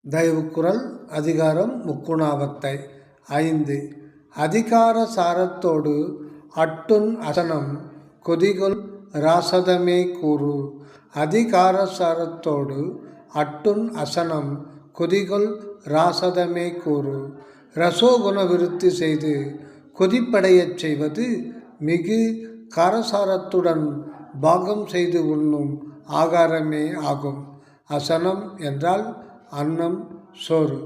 தயவுக்குறள் அதிகாரம் முக்குணாவத்தை 5. அதிகார சாரத்தோடு அட்டுன் அசனம் கொதிகொள் ராசதமே கூறு. அதிகார சாரத்தோடு அட்டுன் அசனம் கொதிகொள் ராசதமே கூறு. ரசோகுண விருத்தி செய்து கொதிப்படையச் செய்வது மிகு காரசாரத்துடன் பாகம் செய்து உண்ணும் ஆகாரமே ஆகும். அசனம் என்றால் அன்னம், சோறு.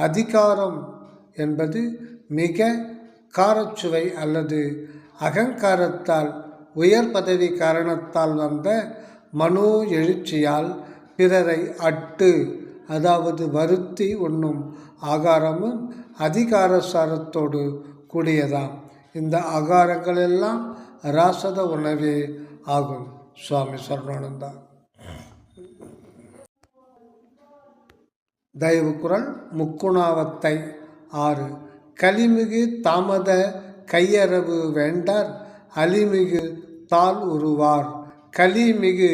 அதிகாரம் என்பது மிக காரச்சுவை அல்லது அகங்காரத்தால் உயர் பதவி காரணத்தால் வந்த மனோ எழுச்சியால் பிறரை அட்டு அதாவது வருத்தி உண்ணும் ஆகாரமும் அதிகார சாரத்தோடு கூடியதாம். இந்த ஆகாரங்களெல்லாம் ராசத உணவே ஆகும். சுவாமி சரணானந்தா. தயவுக்குறள் முக்குணாவத்தை 6. கலிமிகு தாமத கையறவு வேண்டார் அலிமிகு தாள் உருவார். கலிமிகு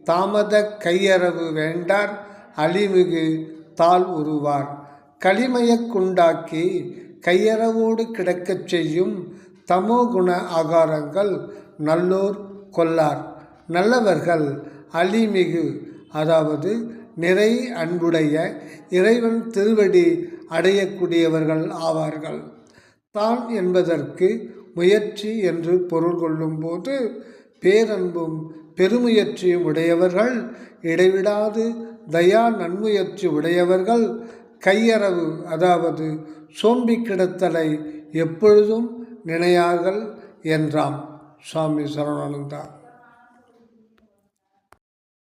தாமத கையறவு வேண்டார் அலிமிகு தாள் உருவார். களிமயக்குண்டாக்கி கையறவோடு கிடக்கச் செய்யும் தமோகுண ஆகாரங்கள் நல்லோர் கொல்லார். நல்லவர்கள் அலிமிகு அதாவது நிறை அன்புடைய இறைவன் திருவடி அடையக்கூடியவர்கள் ஆவார்கள். தான் என்பதற்கு முயற்சி என்று பொருள் கொள்ளும்போது பேரன்பும் பெருமுயற்சியும் உடையவர்கள், இடைவிடாது தயா நன்முயற்சி உடையவர்கள், கையறவு அதாவது சோம்பி கிடத்தலை எப்பொழுதும் நினையார்கள் என்றாம். சுவாமி சரணானந்தா.